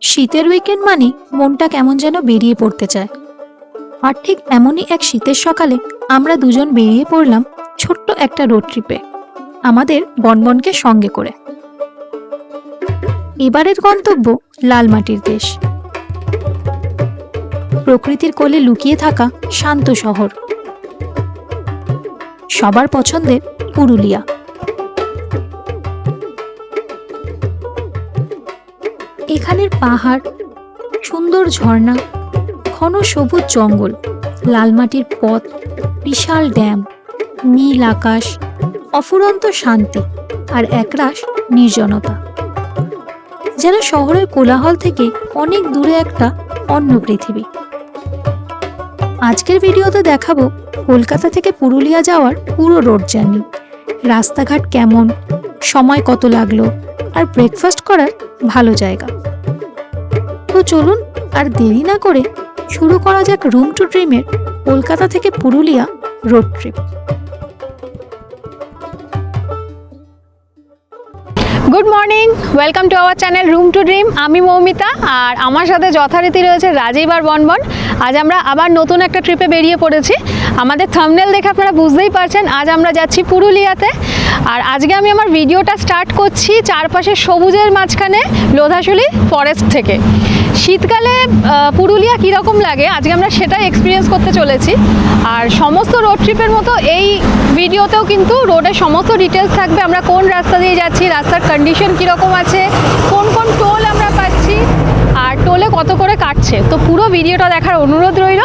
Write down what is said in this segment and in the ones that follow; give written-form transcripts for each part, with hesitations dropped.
শীতের উইকেন্ড মানে মনটা কেমন যেন বেরিয়ে পড়তে চায়। আর ঠিক এমনই এক শীতের সকালে আমরা দুজন বেরিয়ে পড়লাম ছোট্ট একটা রোড ট্রিপে, আমাদের বনবনকে সঙ্গে করে। এবারের গন্তব্য লালমাটির দেশ, প্রকৃতির কোলে লুকিয়ে থাকা শান্ত শহর, সবার পছন্দের পুরুলিয়া। এখানের পাহাড়, সুন্দর ঝর্ণা, ঘন সবুজ জঙ্গল, লালমাটির পথ, বিশাল ড্যাম, নীল আকাশ, অফুরন্ত শান্তি আর একরাশ নির্জনতা, যেন শহরের কোলাহল থেকে অনেক দূরে একটা অন্য পৃথিবী। আজকের ভিডিওতে দেখাবো কলকাতা থেকে পুরুলিয়া যাওয়ার পুরো রোড জার্নি, রাস্তাঘাট কেমন, সময় কত লাগলো, আর ব্রেকফাস্ট করার ভালো জায়গা। তো চলুন আর দেরি না করে শুরু করা যাক রুম টু ড্রিমের কলকাতা থেকে Purulia road trip. Good morning, welcome to our channel room to dream. আমি মৌমিতা, আর আমার সাথে যথারীতি রয়েছে রাজীব আর বনবন। আজ আমরা আবার নতুন একটা ট্রিপে বেরিয়ে পড়েছি। আমাদের থাম্বনেল দেখে আপনারা বুঝতেই পারছেন আজ আমরা যাচ্ছি পুরুলিয়াতে। আর আজকে আমি আমার ভিডিওটা স্টার্ট করছি চারপাশে সবুজের মাঝখানে লোধাশুলি ফরেস্ট থেকে। শীতকালে পুরুলিয়া কীরকম লাগে আজকে আমরা সেটাই এক্সপিরিয়েন্স করতে চলেছি। আর সমস্ত রোড ট্রিপের মতো এই ভিডিওতেও কিন্তু রোডের সমস্ত ডিটেলস থাকবে। আমরা কোন রাস্তা দিয়ে যাচ্ছি, রাস্তার কন্ডিশন কীরকম আছে, কোন কোন টোল আমরা পাচ্ছি, আর টোলে কত করে কাটছে। তো পুরো ভিডিওটা দেখার অনুরোধ রইল।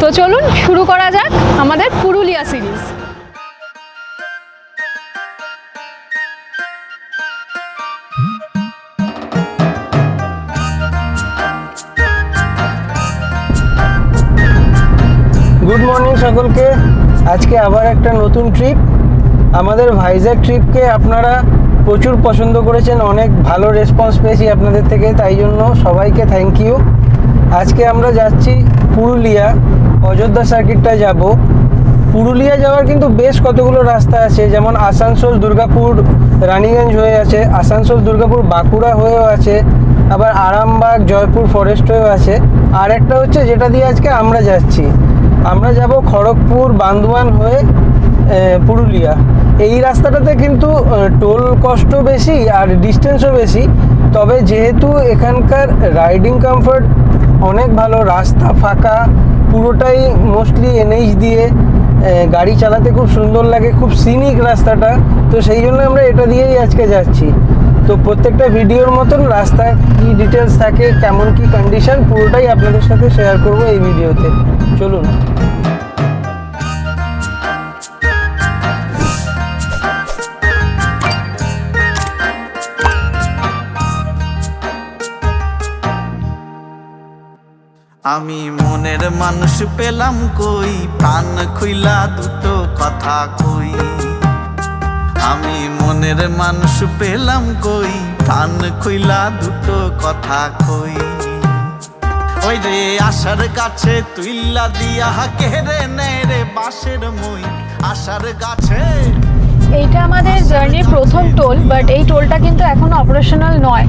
তো চলুন শুরু করা যাক আমাদের পুরুলিয়া সিরিজ। গুড মর্নিং সকলকে। আজকে আবার একটা নতুন ট্রিপ। আমাদের ভাইজ্যাগ ট্রিপকে আপনারা প্রচুর পছন্দ করেছেন, অনেক ভালো রেসপন্স পেয়েছি আপনাদের থেকে, তাই জন্য সবাইকে থ্যাংক ইউ। আজকে আমরা যাচ্ছি পুরুলিয়া, অযোধ্যা সার্কিটটা যাব। পুরুলিয়া যাওয়ার কিন্তু বেশ কতগুলো রাস্তা আছে, যেমন আসানসোল দুর্গাপুর রানীগঞ্জ হয়ে আছে, আসানসোল দুর্গাপুর বাঁকুড়া হয়েও আছে, আবার আরামবাগ জয়পুর ফরেস্ট হয়েও আছে। আর একটা হচ্ছে যেটা দিয়ে আজকে আমরা যাচ্ছি, আমরা যাব খড়গপুর বান্দোয়ান হয়ে পুরুলিয়া। এই রাস্তাটাতে কিন্তু টোল কষ্ট বেশি আর ডিস্টেন্সও বেশি, তবে যেহেতু এখানকার রাইডিং কমফর্ট অনেক ভালো, রাস্তা ফাঁকা, পুরোটাই মোস্টলি এনএইচ দিয়ে, গাড়ি চালাতে খুব সুন্দর লাগে, খুব সিনিক রাস্তাটা, তো সেই জন্য আমরা এটা দিয়েই আজকে যাচ্ছি। তো প্রত্যেকটা ভিডিওর মতন রাস্তায় কী ডিটেলস থাকে, কেমন কি কন্ডিশন, পুরোটাই আপনাদের সাথে শেয়ার করব এই ভিডিওতে। চলুন। আমি মনের মানুষ পেলাম কই, প্রাণ খুইলা দুটো কথা কই। আমি মনের মানুষ পেলাম কই, প্রাণ খুইলা দুটো কথা কই। ওই রে আশার গাছে তুইলা দিয়া কেড়ে নেয় রে বাঁশের মই, আশার গাছে। এইটা আমাদের জার্নির প্রথম টোল, বাট এই টোলটা কিন্তু এখনো অপারেশনাল নয়,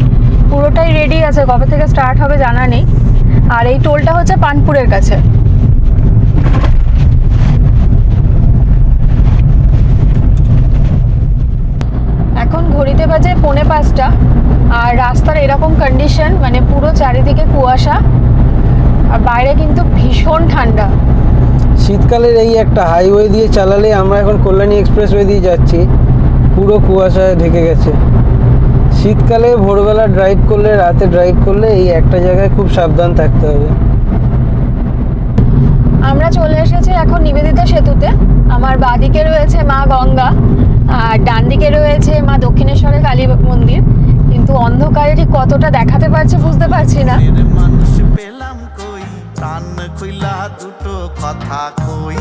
পুরোটাই রেডি আছে, কবে থেকে স্টার্ট হবে জানা নেই। আর এই টোলটা হচ্ছে পানপুরের কাছে। এখন ঘড়িতে বাজে 4:45, আর রাস্তার এরকম কন্ডিশন, মানে পুরো চারিদিকে কুয়াশা, আর বাইরে কিন্তু ভীষণ ঠান্ডা। শীতকালের এই একটা হাইওয়ে দিয়ে চালালে, আমরা এখন কল্যাণী এক্সপ্রেসওয়ে দিয়ে যাচ্ছি, পুরো কুয়াশায় ঢেকে গেছে। শীতকালে ভোরবেলা ড্রাইভ করলে, রাতে ড্রাইভ করলে এই একটা জায়গায় খুব সাবধান থাকতে হবে। আমরা চলে এসেছি এখন নিবেদিতা সেতুতে। আমার বাঁদিকে রয়েছে মা গঙ্গা, আর ডান দিকে রয়েছে মা দক্ষিণেশ্বরের কালী মন্দির, কিন্তু অন্ধকারে ঠিক কতটা দেখাতে পারছে বুঝতে পারছি না। মানুষ পেলাম কই, প্রাণ খুইলা দুটো কথা কই।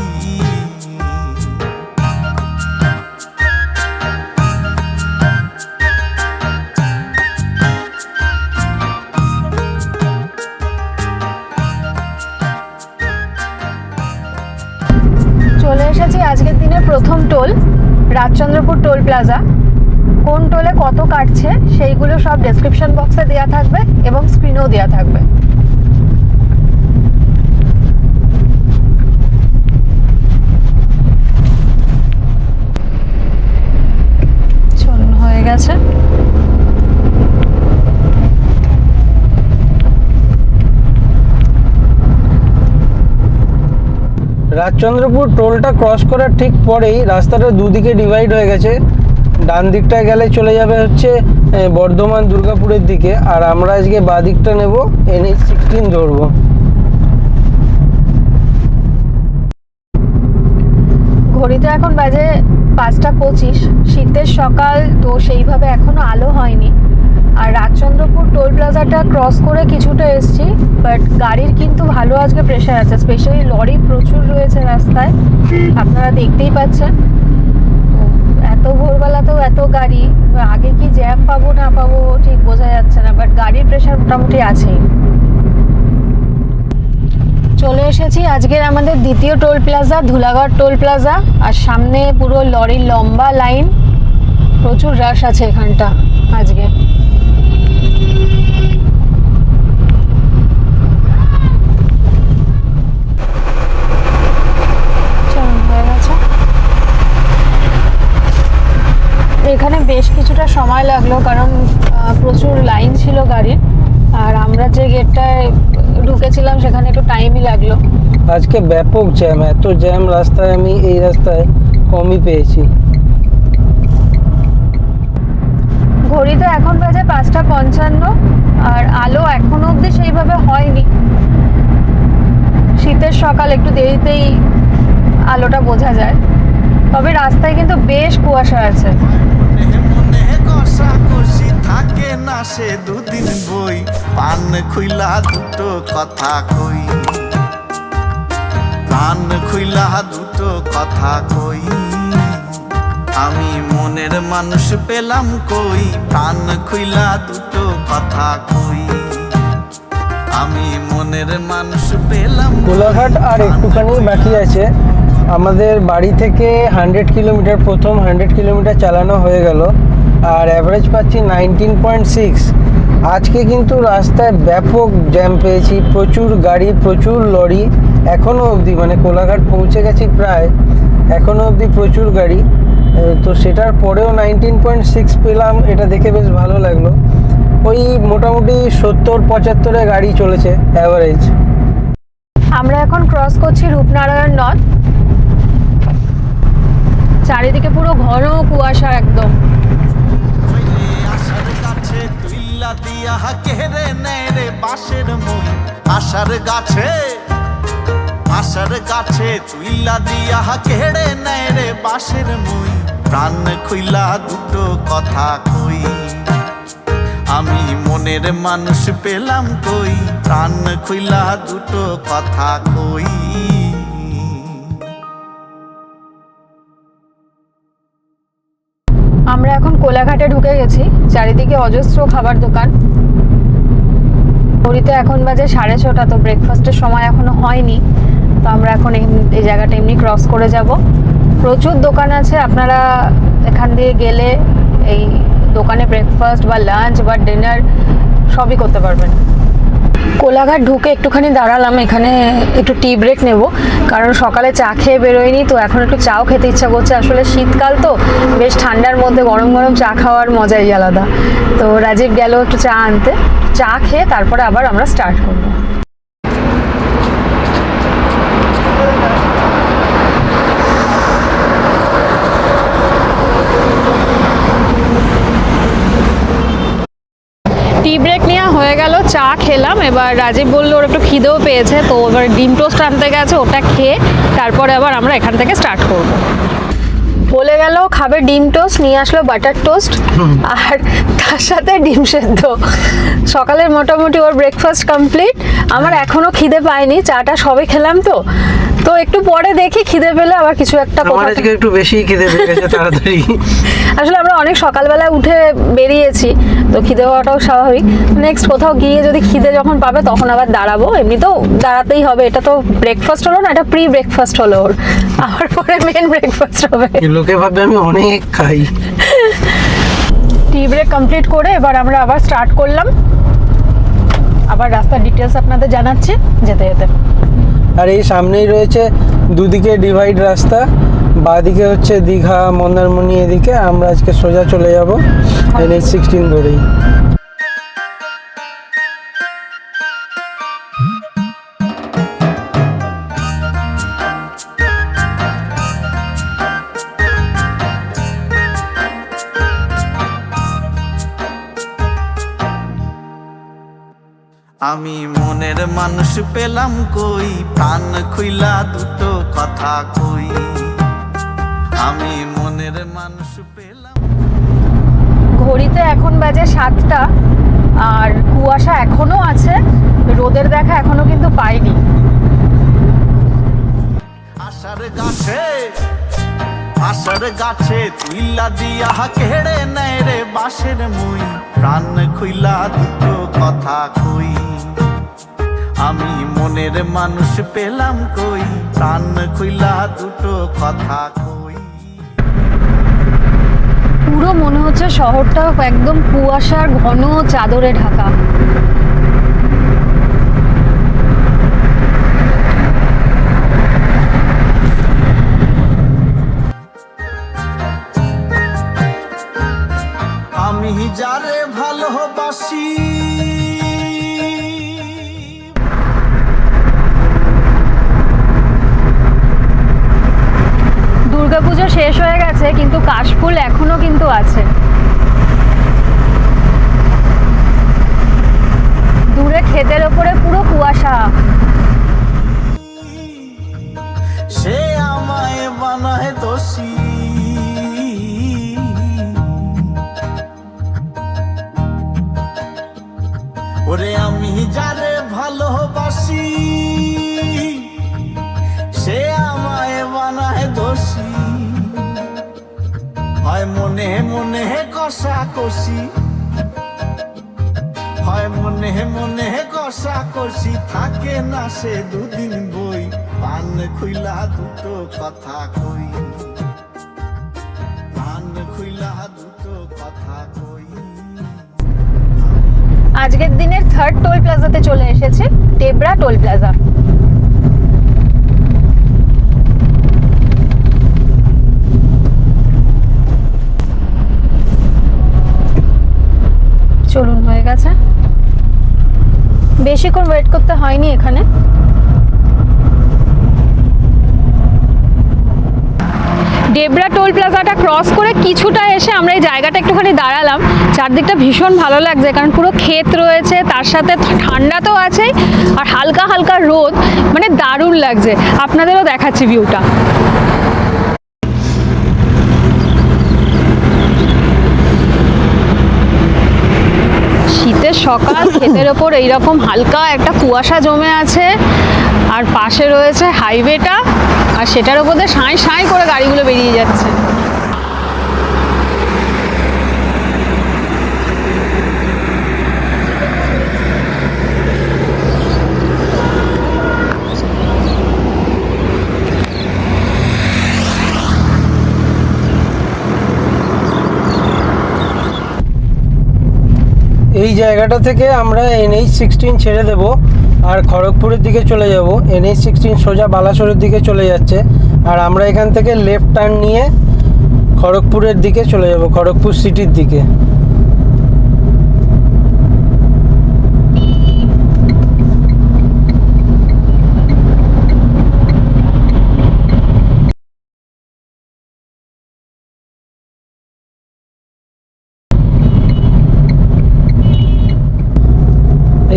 চলে এসেছি আজকের দিনের প্রথম টোল, রাজচন্দ্রপুর টোল প্লাজা। কোন টোলে কত কাটছে সেইগুলো সব ডেসক্রিপশন বক্সে দেওয়া থাকবে এবং স্ক্রিনেও দেওয়া থাকবে। চলুন, হয়ে গেছে। রাজচন্দ্রপুর টোলটা ক্রস করার ঠিক পরেই রাস্তাটা দুদিকে ডিভাইড হয়ে গেছে। ডান দিকটায় গেলে চলে যাবে হচ্ছে বর্ধমান দুর্গাপুরের দিকে, আর আমরা আজকে বাঁ দিকটা নেব, NH16 ধরবো। ঘড়িতে এখন বাজে 5:25। শীতের সকাল তো সেইভাবে এখনো আলো হয়নি। আর রাজচন্দ্রপুর টোল প্লাজাটা ক্রস করে কিছুটা এসছি, বাট গাড়ির কিন্তু ভালো আজকে প্রেশার আছে, স্পেশালি লরি প্রচুর রয়েছে রাস্তায়, আপনারা দেখতেই পাচ্ছেন। এত ভোরবেলাতেও এত গাড়ি, আগে কি জ্যাম পাবো না পাবো ঠিক বোঝা যাচ্ছে না, বাট গাড়ির প্রেশার মোটামুটি আছেই। চলে এসেছি আজকের আমাদের দ্বিতীয় toll plaza, Dhulagarh toll plaza. আর সামনে পুরো লরির লম্বা লাইন, প্রচুর রাশ আছে এখানটা আজকে। এখানে বেশ কিছুটা সময় লাগলো, কারণ প্রচুর লাইন ছিল গাড়ির, আর আমরা যে গেটটায় ঢুকেছিলাম সেখানে একটু টাইমই লাগলো। আজকে ব্যাপক জ্যাম, এত জ্যাম রাস্তায় আমি এই রাস্তায় কমই পেয়েছি। ঘড়িতে এখন বাজে 5:55, আর আলো এখনো অবধি সেইভাবে হয়নি। শীতের সকাল, একটু দেরিতেই আলোটা বোঝা যায়, তবে রাস্তায় কিন্তু বেশ কুয়াশা আছে। মনে কষাকষি থাকে না সে দুদিন বই, পান খুইলা দুটো কথা কই, প্রাণ খুইলা দুটো কথা কই। আমি মনের মানুষ পেলাম কই, প্রাণ খুইলা দুটো কথা কই। আমি মনের মানুষ পেলাম। কোলাঘাট আর একটুখানি বাকি আছে। আমাদের বাড়ি থেকে 100 কিলোমিটার, প্রথম 100 কিলোমিটার চালানো হয়ে গেল, আর অ্যাভারেজ পাচ্ছি 19.6। আজকে কিন্তু রাস্তায় ব্যাপক জ্যাম পেয়েছি, প্রচুর গাড়ি, প্রচুর লরি এখনও অবধি, মানে কোলাঘাট পৌঁছে গেছি প্রায়, এখনও অবধি প্রচুর গাড়ি। তো সেটার পরেও 19.6 পেলাম, এটা দেখে বেশ ভালো লাগলো। ওই মোটামুটি 70-75-এ গাড়ি চলেছে অ্যাভারেজ। আমরা এখন ক্রস করছি রূপনারায়ণ নদ। চারিদিকে পুরো ঘন কুয়াশা একদম। আশার গাছে তুইলা দিয়া কেড়ে নেয় রে বাঁশের মই, আশার গাছে, আশার গাছে তুইলা দিয়া কেড়ে নেয় রে বাঁশের মই। প্রাণ খুইলা দুটো কথা কই, আমি মনের মানুষ পেলাম কই, প্রাণ খুইলা দুটো কথা কই। আমরা এখন কোলাঘাটে ঢুকে গেছি, চারিদিকে অজস্র খাবার দোকান। ঘড়িতে এখন বাজে 6:30, তো ব্রেকফাস্টের সময় এখনো হয়নি, তো আমরা এখন এই জায়গাটা এমনি ক্রস করে যাব। প্রচুর দোকান আছে, আপনারা এখান দিয়ে গেলে এই দোকানে ব্রেকফাস্ট বা লাঞ্চ বা ডিনার সবই করতে পারবেন। কোলাঘাট ঢুকে একটুখানি দাঁড়ালাম, এখানে একটু টি ব্রেক নেব, কারণ সকালে চা খেয়ে বেরোয়নি, তো এখন একটু চাও খেতে ইচ্ছা করছে। আসলে শীতকাল তো, বেশ ঠান্ডার মধ্যে গরম গরম চা খাওয়ার মজাই আলাদা। তো রাজীব গেল একটু চা আনতে, চা খেয়ে তারপরে আবার আমরা স্টার্ট করবো। টি ব্রেক নেওয়া হয়ে গেল, চা খেলাম। এবার রাজীব বললো ওর একটু খিদেও পেয়েছে, তো এবার ডিম টোস্ট আনতে গেছে, ওটা খেয়ে তারপরে আবার আমরা এখান থেকে স্টার্ট করব। বলে গেল খাবে ডিম টোস্ট, নিয়ে আসলো বাটার টোস্ট আর তার সাথে ডিম সেদ্ধ। সকালের মোটামুটি ওর ব্রেকফাস্ট কমপ্লিট। আমার এখনো খিদে পায়নি, চাটা সবে খেলাম, তো একটু পরে দেখি খিদে পেলে আবার কিছু একটা। আমার আজকে একটু বেশি খিদে পেয়ে গেছে তাড়াতাড়ি। আসলে আমরা অনেক সকালবেলা উঠে বেরিয়েছি, তো খিদে হওয়াটাও স্বাভাবিক। নেক্সট কোথাও গিয়ে যদি খিদে যখন পাবে তখন আবার দাঁড়াবো, এমনিতেও দাঁড়াতেই হবে। এটা তো ব্রেকফাস্ট হলো না, এটা প্রি ব্রেকফাস্ট হলো ওর, আবার পরে মেন ব্রেকফাস্ট হবে। লোকে ভাববে আমি অনেক খাই। টি ব্রেক কমপ্লিট করে এবার আমরা আবার স্টার্ট করলাম, আবার রাস্তার ডিটেলস আপনাদের জানাচ্ছি যেতে যেতে। আর এই সামনেই রয়েছে দুদিকে ডিভাইড রাস্তা, বাঁদিকে হচ্ছে দীঘা মন্দারমণি, এদিকে আমরা আজকে সোজা চলে যাব NH16 ধরেই। আমি মনের মানুষ পেলাম কই, প্রাণ খুইলা দুটো কথা কই। আমি মনের মানুষ পেলাম। ঘড়িতে এখন বাজে 7টা, আর কুয়াশা এখনো আছে, রোদের দেখা এখনো কিন্তু পাইনি। আশার গাছে তুইলা দিয়া কেড়ে নেয় রে বাঁশের মুই, প্রাণ খুইলা দুটো কথা কই। আমি মনের মানুষ পেলাম কই, প্রাণ খুইলা দুটো কথা কই। পুরো মনে হচ্ছে শহরটা একদম কুয়াশার ঘন চাদরে ঢাকা। আমি যারে ভালোবাসি দুর্গাপুজো শেষ হয়ে গেছে কিন্তু কাশফুল এখনো কিন্তু আছে। দূরে ক্ষেতের ওপরে পুরো কুয়াশা। সে আমায় বানায় দোষী, ওরে আমি যারে ভালোবাসি সে আমায় বানায় দোষী। হয় মনে মনে কষাকষি, হয় মনে মনে কষাকষি, থাকে না সে দুদিন বই, পান খুইলা দুটো কথা কই, পান খুইলা দুটো কথা কই। আজকের দিনের 3rd টোল প্লাজাতে চলে এসেছি, টেবরা টোল প্লাজা। চলুন, হয়ে গেছে, বেশিক্ষণ ওয়েট করতে হয়নি এখানে। ডেবরা টোল প্লাজাটা ক্রস করে কিছুটা এসে আমরা এই জায়গাটা একটুখানি দাঁড়ালাম। চারদিকটা ভীষণ ভালো লাগছে, কারণ পুরো ক্ষেত রয়েছে, তার সাথে ঠান্ডা তো আছেই, আর হালকা হালকা রোদ, মানে দারুণ লাগছে। আপনাদেরও দেখাচ্ছি ভিউটা। শীতের সকাল, ক্ষেতের ওপর এইরকম হালকা একটা কুয়াশা জমে আছে, আর পাশে রয়েছে হাইওয়েটা, আর সেটার ওপর দিয়ে সাঁই সাঁই করে গাড়িগুলো বেরিয়ে যাচ্ছে। এই জায়গাটা থেকে আমরা NH16 ছেড়ে দেব আর খড়গপুরের দিকে চলে যাব। NH16 সোজা বালাসোরের দিকে চলে যাচ্ছে, আর আমরা এখান থেকে লেফট টার্ন নিয়ে খড়গপুরের দিকে চলে যাব, খড়গপুর সিটির দিকে।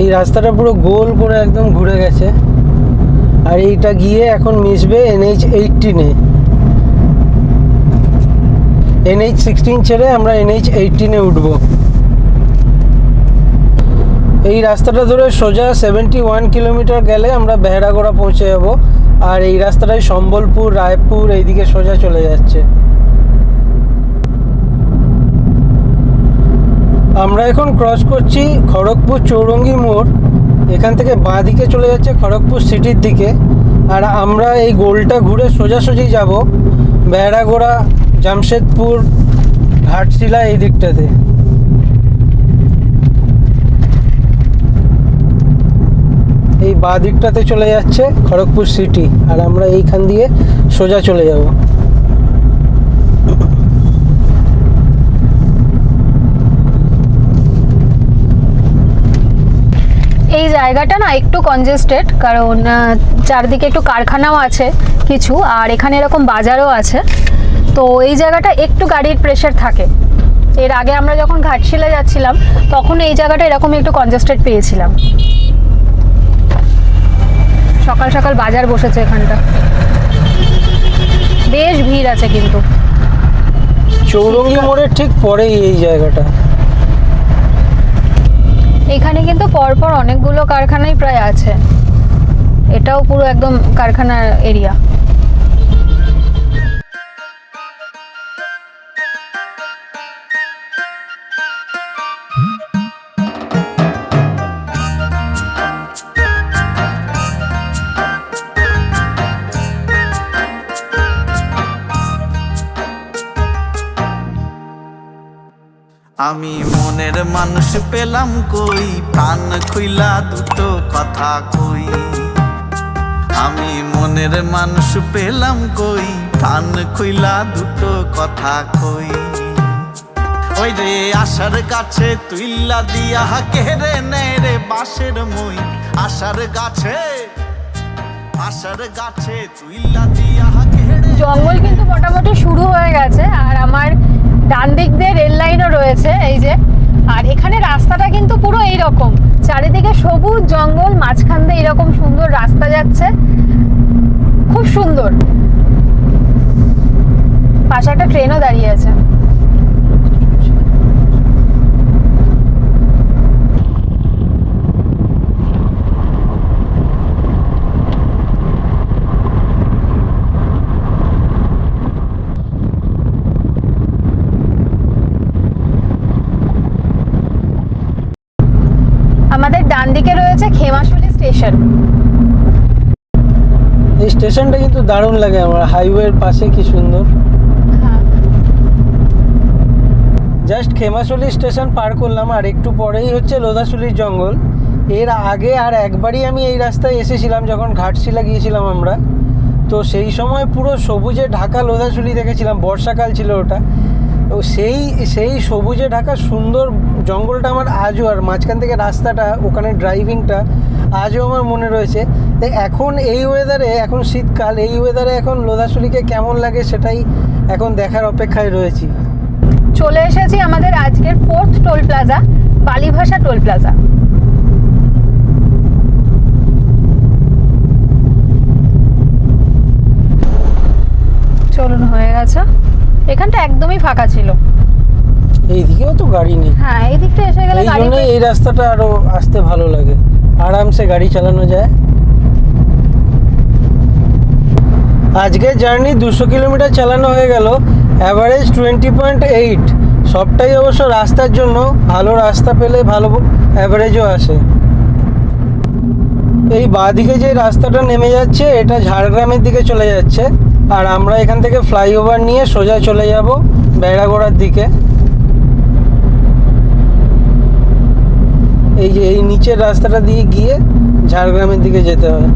এই রাস্তাটা পুরো গোল করে একদম ঘুরে গেছে, আর এইটা গিয়ে এখন মিশবে NH18-এ। NH16 ছেড়ে আমরা NH18-এ উঠবো। এই রাস্তাটা ধরে সোজা 71 কিলোমিটার গেলে আমরা বেহারাগোড়া পৌঁছে যাব, আর এই রাস্তাটাই সম্বলপুর, রায়পুর এইদিকে সোজা চলে যাচ্ছে। আমরা এখন ক্রস করছি খড়গপুর চৌরঙ্গি মোড়, এখান থেকে বাঁ দিকে চলে যাচ্ছে খড়গপুর সিটির দিকে, আর আমরা এই গোলটা ঘুরে সোজাসুজি যাব বেহারাগোড়া, জামশেদপুর, ঘাটশিলা এই দিকটাতে। বাঁ দিকটাতে চলে যাচ্ছে খড়গপুর সিটি, আর আমরা এইখান দিয়ে সোজা চলে যাব। এই জায়গাটা না একটু কনজেস্টেড, কারণ চারদিকে একটু কারখানাও আছে কিছু, আর এখানে এরকম বাজারও আছে, তো এই জায়গাটা একটু গাড়ির প্রেশার থাকে। এর আগে আমরা যখন ঘাটশিলা যাচ্ছিলাম তখন এই জায়গাটা এরকম একটু কনজেস্টেড পেয়েছিলাম। সকাল সকাল বাজার বসেছে এখানটা, বেশ ভিড় আছে কিন্তু। চৌরঙ্গি মোড়ের ঠিক পরেই এই জায়গাটা। এখানে কিন্তু পরপর অনেকগুলো কারখানাই প্রায় আছে, এটাও পুরো একদম কারখানার এরিয়া। আমি মনের মানুষ পেলাম কই, প্রাণ খুইলা দুটো কথা কই। আমি মনের মানুষ পেলাম কই, প্রাণ খুইলা দুটো কথা কই। ওই রে আশার গাছে তুইলা দিয়া কেড়ে নেয় রে বাঁশের মই। আশার গাছে তুইলা দিয়া কেড়ে। জঙ্গল কিন্তু মোটামুটি শুরু হয়ে গেছে, আর আমার ডান দিক দিয়ে রেল লাইনও রয়েছে এই যে। আর এখানে রাস্তাটা কিন্তু পুরো এইরকম, চারিদিকে সবুজ জঙ্গল, মাঝখান দিয়ে এরকম সুন্দর রাস্তা যাচ্ছে, খুব সুন্দর। পাশে একটা ট্রেনও দাঁড়িয়ে আছে। আমাদের ডান দিকে রয়েছে খেমাশুলি স্টেশন। এই স্টেশনটা কিন্তু দারুণ লাগে আমার, হাইওয়ের পাশে কি সুন্দর। জাস্ট খেমাশুলি স্টেশন পার করলাম, আর একটু পরেই হচ্ছে লোধাশুলির জঙ্গল। এর আগে আর একবারই আমি এই রাস্তায় এসেছিলাম যখন ঘাটশিলা গিয়েছিলাম আমরা, তো সেই সময় পুরো সবুজে ঢাকা লোধাশুলি দেখেছিলাম, বর্ষাকাল ছিল ওটা। তো সেই সবুজে ঢাকা সুন্দর জঙ্গলটা আমার আজও, আর মাঝখান থেকে রাস্তাটা, ওখানে ড্রাইভিংটা আজও আমার মনে রয়েছে। তাই এখন এই ওয়েদারে, এখন শীতকাল, এই ওয়েদারে এখন লোধাশুলিকে কেমন লাগে সেটাই এখন দেখার অপেক্ষায় রয়েছি। চলে এসেছি আমাদের আজকের 4th toll plaza, Balibhasha toll plaza. চলুন হয়ে গেছে, এখানটা একদমই ফাঁকা ছিল। এইদিকেও তো গাড়ি নেই। হ্যাঁ, এই দিকটা এসে গেলে এই গাড়ি জন্যই এই রাস্তাটা আরো আসতে ভালো লাগে, আরামসে গাড়ি চালানো যায়। আজকে জার্নি 200 কিলোমিটার চালানো হয়ে গেল, অ্যাভারেজ 20.8। সবটাই অবশ্য রাস্তার জন্য, ভালো রাস্তা পেলে ভালো অ্যাভারেজও আসে। এই বাঁদিকে যে রাস্তাটা নেমে যাচ্ছে এটা ঝাড়গ্রামের দিকে চলে যাচ্ছে, আর আমরা এখান থেকে ফ্লাইওভার নিয়ে সোজা চলে যাব বেড়াগোড়ার দিকে। এই যে এই নিচের রাস্তাটা দিয়ে গিয়ে ঝাড়গ্রামের দিকে যেতে হয়।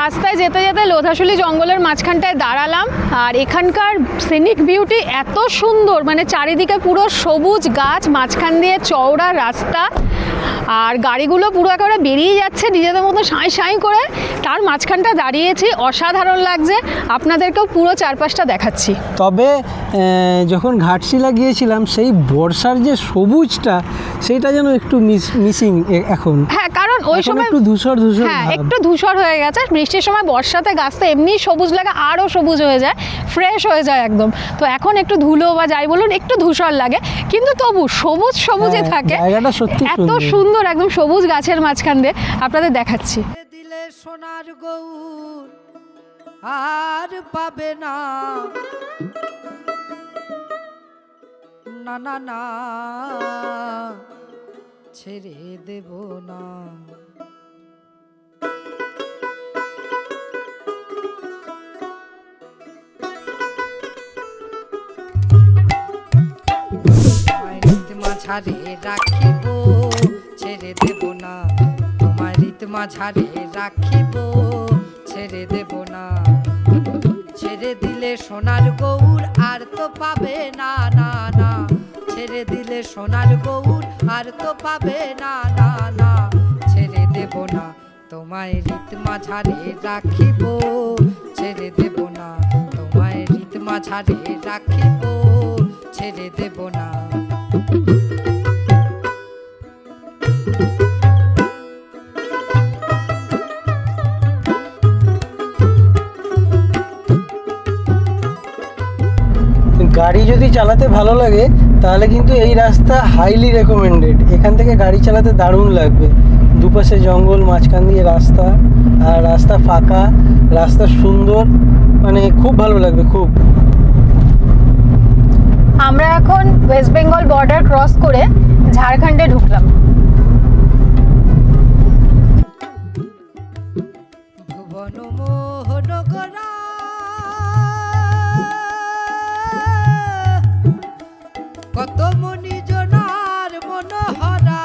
রাস্তায় যেতে যেতে লোধাশুলি জঙ্গলের মাঝখানটায় দাঁড়ালাম, আর এখানকার সিনিক বিউটি এত সুন্দর, মানে চারিদিকে পুরো সবুজ গাছ, মাঝখান দিয়ে চওড়া রাস্তা, আর গাড়িগুলো পুরো একেবারে বেরিয়ে যাচ্ছে নিজেদের মতো সাঁই সাঁই করে। তার মাঝখানটা দাঁড়িয়েছি, অসাধারণ লাগছে। আপনাদেরকেও পুরো চারপাশটা দেখাচ্ছি। তবে যখন ঘাটশিলা গিয়েছিলাম সেই বর্ষার যে সবুজটা, সেইটা যেন একটু মিসিং এখন। হ্যাঁ, কারণ ওই সময় একটু ধূসর হ্যাঁ, ভাব। একটু ধূসর হয়ে গেছে। বৃষ্টির সময়, বর্ষাতে গাছটা এমনি সবুজ লাগে, আরও সবুজ হয়ে যায়, ফ্রেশ হয়ে যায় একদম। তো এখন একটু ধুলো বা যাই বলুন, একটু ধূসর লাগে, কিন্তু তবু সবুজ সবুজে থাকে। জায়গাটা সত্যি এত সুন্দর, একদম সবুজ গাছের মাঝখান দিয়ে আপনাদের দেখাচ্ছি। দিলে সোনার গৌর আর পাবে না, না না না ছেড়ে দেব না। মাঝারে রাখিব ছেড়ে দেব না, তোমায় রীত মাঝারে রাখিব ছেড়ে দেব না। ছেড়ে দিলে সোনার গৌর আর তো পাবে না, না না। ছেড়ে দিলে সোনার গৌর আর তো পাবে না, না না। ছেড়ে দেব না, তোমায় রীত মাঝারে রাখিব ছেড়ে দেব না, তোমায় রীত মাঝারে রাখিব ছেড়ে দেব না। গাড়ি যদি চালাতে ভালো লাগে তাহলে কিন্তু এই রাস্তা হাইলি রেকমেন্ডেড। এখান থেকে গাড়ি চালাতে দারুণ লাগবে। দুপাশে জঙ্গল, মাঝখান দিয়ে রাস্তা, আর রাস্তা ফাঁকা, রাস্তা সুন্দর, মানে খুব ভালো লাগবে খুব। আমরা এখন ওয়েস্ট বেঙ্গল বর্ডার ক্রস করে ঝাড়খণ্ডে ঢুকলাম। ভুবন মোহন গোরা কত মনি জনার মনোহরা,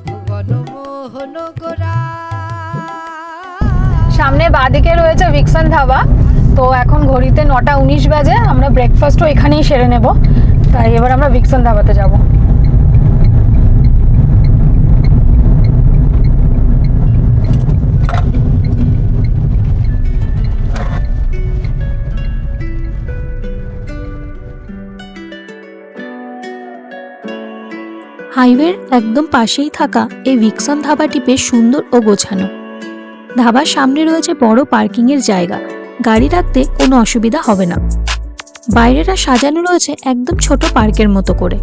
ভুবন মোহন গোরা। সামনে বাঁদিকে রয়েছে ভিক্সন ধাবা। তো এখন ঘড়িতে 9:19 বাজে, আমরা ব্রেকফাস্টও এখানেই সেরে নেব। তাই এবার আমরা ভিক্সন ধাবাতে যাব। হাইওয়ের একদম পাশেই থাকা এই ভিক্সন ধাবাটি বেশ সুন্দর ও গোছানো। ধাবার সামনে রয়েছে বড় পার্কিংয়ের জায়গা, গাড়ি রাখতে কোনো অসুবিধা হবে না। বাইরেটা সাজানো রয়েছে একদম ছোট পার্কের মতো করে।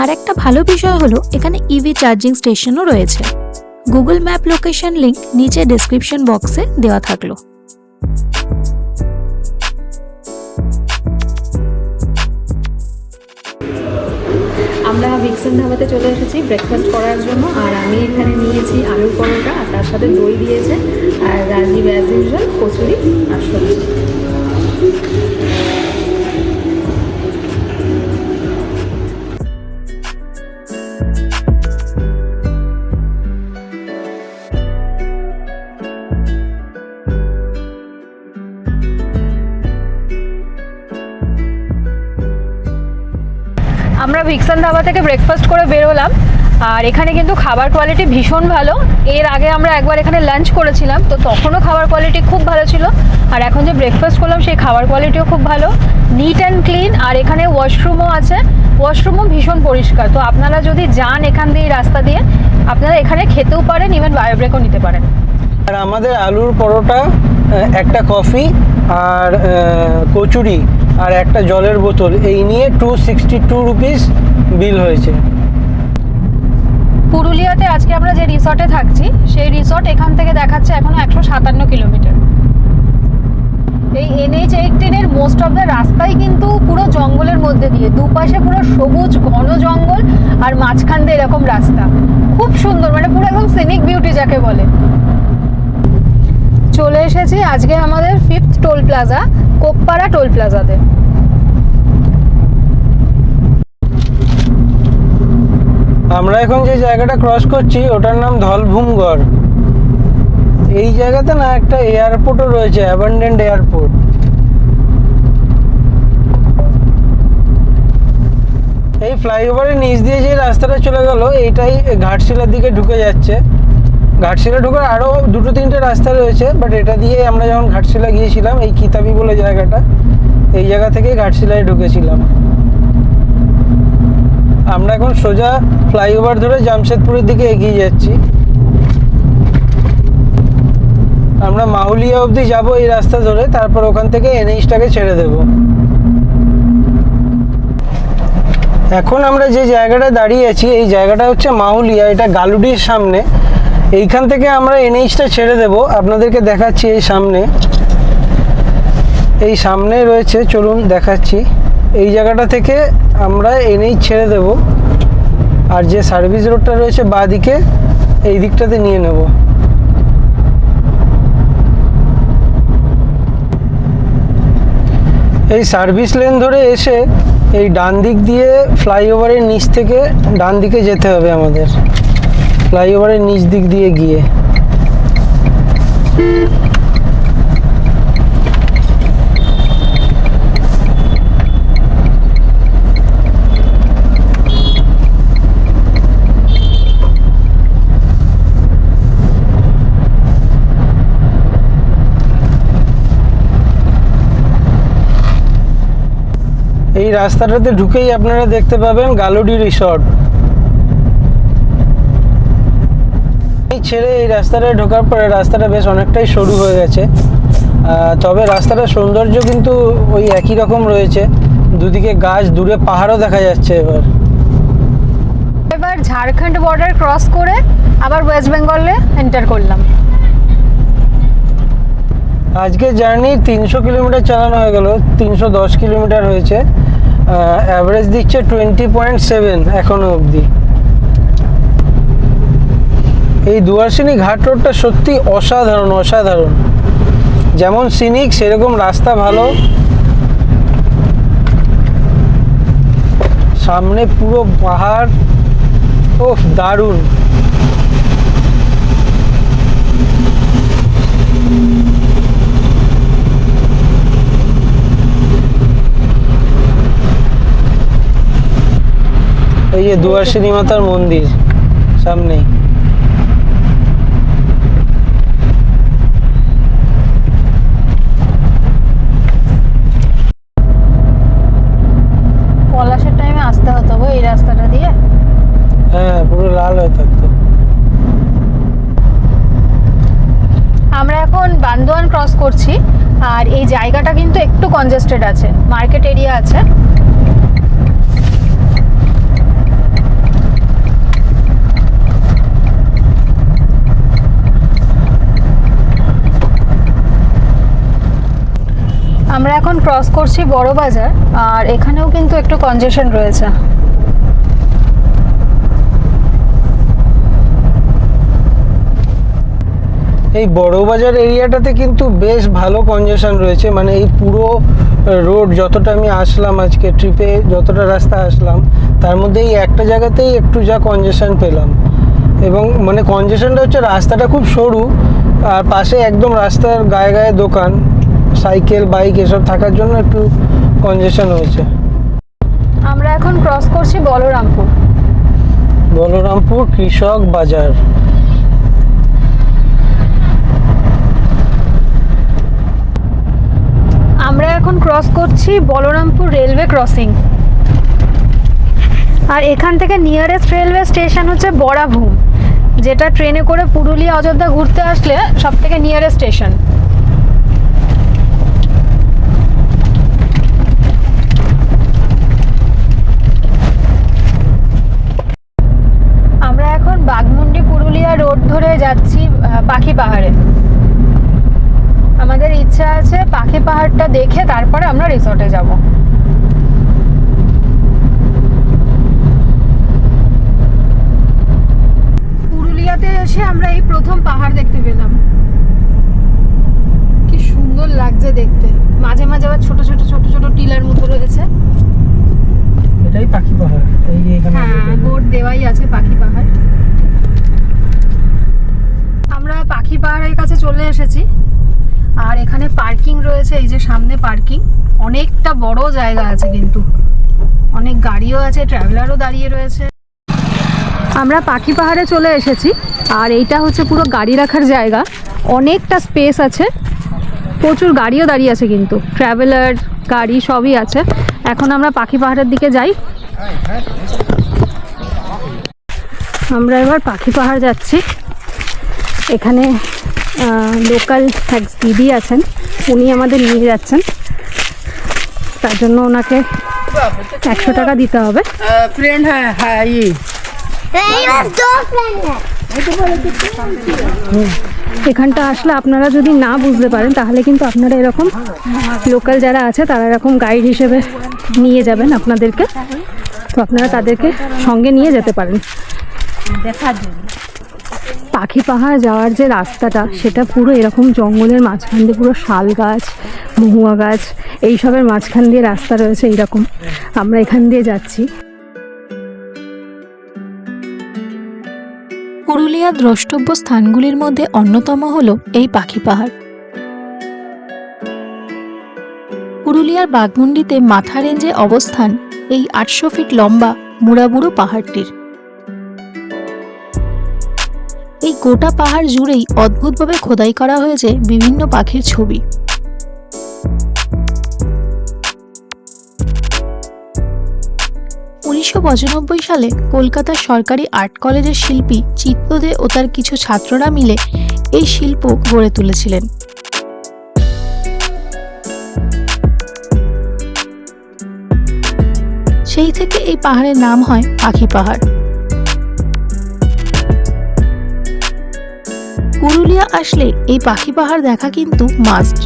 আর একটা ভালো বিষয় হলো এখানে ইভি চার্জিং স্টেশনও রয়েছে। গুগল ম্যাপ লোকেশন লিংক নিচে ডেসক্রিপশন বক্সে দেওয়া থাকলো। আমরা ভিক্সন ধাবাতে চলে এসেছি ব্রেকফাস্ট করার জন্য। আর আমি এখানে নিয়েছি আলুর পরোটা, আর তার সাথে দই দিয়েছে, আর রাজীব অ্যাজ ইউজুয়াল কচুরি আর সবজি। আমরা ভিক্সন ধাবা থেকে ব্রেকফাস্ট করে বেরোলাম। আর এখানে কিন্তু খাবার কোয়ালিটি ভীষণ ভালো। এর আগে আমরা একবার এখানে লাঞ্চ করেছিলাম, তো তখনও খাবার কোয়ালিটি খুব ভালো ছিল। আর এখন যে ব্রেকফাস্ট করলাম সেই খাবার কোয়ালিটিও খুব ভালো, নিট অ্যান্ড ক্লিন। আর এখানে ওয়াশরুমও আছে, ওয়াশরুমও ভীষণ পরিষ্কার। তো আপনারা যদি যান এখান দিয়ে রাস্তা দিয়ে, আপনারা এখানে খেতেও পারেন, ইভেন বায়ো ব্রেকও নিতে পারেন। আর আমাদের আলুর পরোটা, একটা কফি আর কচুরি আর একটা জলের বোতল, এই নিয়ে 262 রুপিস বিল হয়েছে। পুরুলিয়াতে আজকে আমরা যে রিসর্টে থাকছি সেই রিসর্ট এখান থেকে দেখাচ্ছে এখনো 157 কিলোমিটার। এই NH-18 এর মোস্ট অফ দ্য রাস্তাই কিন্তু পুরো জঙ্গলের মধ্যে দিয়ে, দুপাশে পুরো সবুজ ঘন জঙ্গল, আর মাঝখান দিয়ে এরকম রাস্তা। খুব সুন্দর, মানে পুরো একদম সিনিক বিউটি যাকে বলে। চলে এসেছি আজকে আমাদের 5th টোল প্লাজা, কোপপাড়া টোল প্লাজাতে। আমরা এখন যে জায়গাটা ক্রস করছি ওটার নাম ধলভূমগড়। এই জায়গাতে না একটা এয়ারপোর্টও রয়েছে, অ্যাবান্ডেন্ড এয়ারপোর্ট। এই ফ্লাইওভারের নিচ দিয়ে যে রাস্তাটা চলে গেল এইটাই ঘাটশিলার দিকে ঢুকে যাচ্ছে। ঘাটশিলা ঢোকার আরও 2-3টে রাস্তা রয়েছে, বাট এটা দিয়ে আমরা যখন ঘাটশিলা গিয়েছিলাম, এই কিতাবি বলে জায়গাটা, এই জায়গা থেকেই ঘাটশিলায় ঢুকেছিলাম। আমরা এখন সোজা ফ্লাইওভার ধরে জামশেদপুরের দিকে এগিয়ে যাচ্ছি। আমরা মাহুলিয়া অবধি যাব এই রাস্তা ধরে, তারপর ওখান থেকে NH-টাকে ছেড়ে দেব। এখন আমরা যে জায়গাটা দাঁড়িয়ে আছি এই জায়গাটা হচ্ছে মাহুলিয়া, এটা গালুডির সামনে। এইখান থেকে আমরা NH-টা ছেড়ে দেব, আপনাদেরকে দেখাচ্ছি। এই সামনে রয়েছে, চলুন দেখাচ্ছি। এই জায়গাটা থেকে আমরা NH ছেড়ে দেব, আর যে সার্ভিস রোডটা রয়েছে বাঁ দিকে, এই দিকটাতে নিয়ে নেব। এই সার্ভিস লেন ধরে এসে এই ডান দিক দিয়ে ফ্লাইওভারের নিচ থেকে ডান দিকে যেতে হবে আমাদের, ফ্লাইওভারের নিচ দিক দিয়ে গিয়ে। এই রাস্তাটাতে ঢুকেই আপনারা দেখতে পাবেন গালুডি রিসর্ট। এই ছেড়ে এই রাস্তাটায় ঢোকার পরে রাস্তাটা বেশ অনেকটাই সরু হয়ে গেছে, তবে রাস্তাটার সৌন্দর্য কিন্তু ওই একই রকম রয়েছে, দুদিকে গাছ, দূরে পাহাড়ও দেখা যাচ্ছে। এবার ঝাড়খণ্ড বর্ডার ক্রস করে আবার ওয়েস্ট বেঙ্গলে এন্টার করলাম। আজকে জার্নি 300 কিলোমিটার চালানো হয়ে গেল, 310 কিলোমিটার হয়েছে, অ্যাভারেজ দিচ্ছে 20.7 এখনো অবধি। এই দুয়ারসিনি ঘাট রোডটা সত্যি অসাধারণ অসাধারণ, যেমন সিনিক সেরকম রাস্তা ভালো, সামনে পুরো পাহাড়, ওহ দারুণ। এই যে দুয়ারসিনি মাতার মন্দির সামনেই। পলাশের টাইমে আসতে হতো গো এই রাস্তাটা দিয়ে। হ্যাঁ, পুরো লাল হয়ে থাকতো। আমরা এখন বান্দোয়ান ক্রস করছি, আর এই জায়গাটা কিন্তু একটু কনজেস্টেড আছে, মার্কেট এরিয়া আছে। আমরা এখন ক্রস করছি বড় বাজার, আর এখানেও কিন্তু একটু কনজেশন রয়েছে। এই বড় বাজার এরিয়াটাতে কিন্তু বেশ ভালো কনজেশন রয়েছে, মানে এই পুরো রোড যতটা আমি আসলাম আজকে ট্রিপে, যতটা রাস্তা আসলাম তার মধ্যে এই একটা জায়গাতেই একটু যা কনজেশন পেলাম। এবং মানে কনজেশনটা হচ্ছে রাস্তাটা খুব সরু, আর পাশে একদম রাস্তার গায়ে গায়ে দোকান, সাইকেল বাইক এসব থাকার জন্য একটু কনজেশন হয়েছে। আমরা এখন ক্রস করছি বলরামপুর। বলরামপুর কৃষক বাজার। আমরা এখন ক্রস করছি বলরামপুর রেলওয়ে ক্রসিং, আর এখান থেকে নিয়ারেস্ট রেলওয়ে স্টেশন হচ্ছে বড়াভূম, যেটা ট্রেনে করে পুরুলিয়া অযোধ্যা ঘুরতে আসলে সব থেকে নিয়ারেস্ট স্টেশন। আমরা এখন বাঘমুন্ডি পুরুলিয়া রোড ধরে যাচ্ছি পাখি পাহাড়ে। আমাদের ইচ্ছা আছে পাখি পাহাড়টা দেখে তারপরে আমরা রিসর্টে যাব। পুরুলিয়াতে এসে আমরা এই প্রথম পাহাড় দেখতে পেলাম, কি সুন্দর লাগছে দেখতে। মাঝে মাঝে আবার ছোট ছোট ছোট ছোট টিলার মতো রয়েছে। এটাই পাখি পাহাড়, এই যে এখানে হ্যাঁ, বোর্ড দেওয়াই আছে পাখি পাহাড়। আমরা পাখি পাহাড়ের কাছে চলে এসেছি, আর এখানে পার্কিং রয়েছে, এই যে সামনে পার্কিং, অনেকটা বড় জায়গা আছে, কিন্তু অনেক গাড়িও আছে, ট্রাভেলারও দাঁড়িয়ে রয়েছে। আমরা পাখি পাহাড়ে চলে এসেছি, আর এইটা হচ্ছে পুরো গাড়ি রাখার জায়গা, অনেকটা স্পেস আছে, প্রচুর গাড়িও দাঁড়িয়ে আছে, কিন্তু ট্রাভেলার গাড়ি সবই আছে। এখন আমরা পাখি পাহাড়ের দিকে যাই। আমরা এবার পাখি পাহাড় যাচ্ছি। এখানে লোকাল এক দিদি আছেন, উনি আমাদের নিয়ে যাচ্ছেন, তার জন্য ওনাকে 100 টাকা দিতে হবে। फ्रेंड है ये এখানটা আসলে আপনারা যদি না বুঝতে পারেন তাহলে কিন্তু আপনারা এরকম লোকাল যারা আছে তারা এরকম গাইড হিসেবে নিয়ে যাবেন আপনাদেরকে, তো আপনারা তাদেরকে সঙ্গে নিয়ে যেতে পারেন। পাখি পাহাড় যাওয়ার যে রাস্তাটা সেটা পুরো এরকম জঙ্গলের মাঝখান দিয়ে পুরো শাল গাছ, মহুয়া গাছ এইসবের মাঝখান দিয়ে রাস্তা রয়েছে এইরকম। আমরা এখান দিয়ে যাচ্ছি। পুরুলিয়ার দ্রষ্টব্য স্থানগুলির মধ্যে অন্যতম হলো এই পাখি পাহাড়। পুরুলিয়ার বাঘমুন্ডিতে মাথা রেঞ্জে অবস্থান এই 800 ফিট লম্বা মুড়াবুড়ো পাহাড়টির। এই গোটা পাহাড় জুড়েই অদ্ভুতভাবে খোদাই করা হয়েছে বিভিন্ন পাখির ছবি। উনিশশো 1995 সালে কলকাতার সরকারি আর্ট কলেজের শিল্পী চিত্তদে ও তার কিছু ছাত্ররা মিলে এই শিল্প গড়ে তুলেছিলেন। সেই থেকে এই পাহাড়ের নাম হয় পাখি পাহাড়। পুরুলিয়া আসলে এই পাখি পাহাড় দেখা কিন্তু মাস্ট।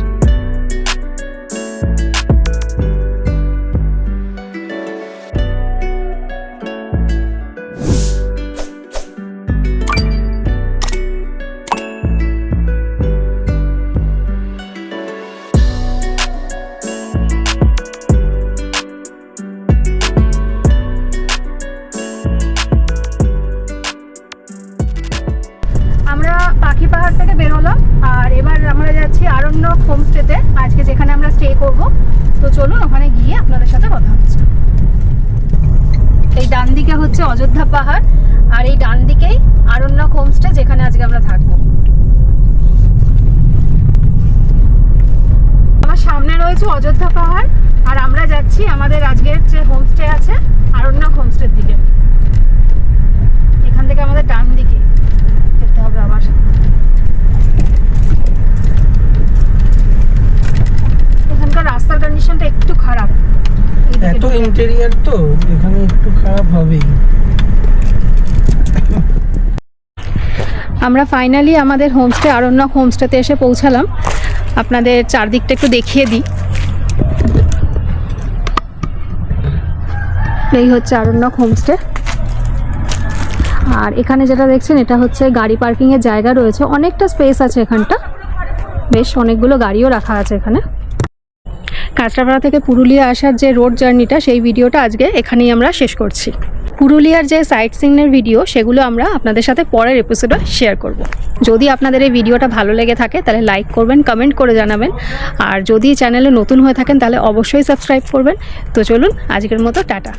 আমরা পাখি পাহাড় থেকে বেরোলাম আর এবার আমরা যাচ্ছি আরণ্যক হোমস্টেতে, আজকে যেখানে আমরা স্টে করব। তো চলুন ওখানে গিয়ে আপনাদের সাথে কথা হচ্ছে। এই ডান দিকে হচ্ছে অযোধ্যা পাহাড় আর এই ডান দিকেই আরণ্যক হোমস্টে, যেখানে আজকে আমরা থাকবো। আমার সামনে রয়েছে অযোধ্যা পাহাড় আর আমরা যাচ্ছি আমাদের আজকের যে হোমস্টে আছে আরণ্যক হোমস্টের দিকে। এখান থেকে আমাদের ডান দিকে যেতে হবে। আবার এখানকার রাস্তার কন্ডিশনটা একটু খারাপ, এত ইন্টেরিয়ার তো এখানে একটু খারাপ হবেই। আমরা ফাইনালি আমাদের হোমস্টে আরণ্যক হোমস্টেতে এসে পৌঁছালাম। আপনাদের চারদিকটা একটু দেখিয়ে দিই। এই হচ্ছে আরণ্যক হোমস্টে আর এখানে যেটা দেখছেন এটা হচ্ছে গাড়ি পার্কিংয়ের জায়গা রয়েছে, অনেকটা স্পেস আছে এখানটা, বেশ অনেকগুলো গাড়িও রাখা আছে এখানে। কাঁচরাপাড়া থেকে পুরুলিয়া আসার যে রোড জার্নিটা সেই ভিডিওটা আজকে এখানেই আমরা শেষ করছি। পুরুলিয়ার যে সাইট সিনের ভিডিও সেগুলো আমরা আপনাদের সাথে পরের এপিসোডে শেয়ার করব। যদি আপনাদের এই ভিডিওটা ভালো লেগে থাকে তাহলে লাইক করবেন, কমেন্ট করে জানাবেন, আর যদি চ্যানেলে নতুন হয়ে থাকেন তাহলে অবশ্যই সাবস্ক্রাইব করবেন। তো চলুন আজকের মতো টাটা।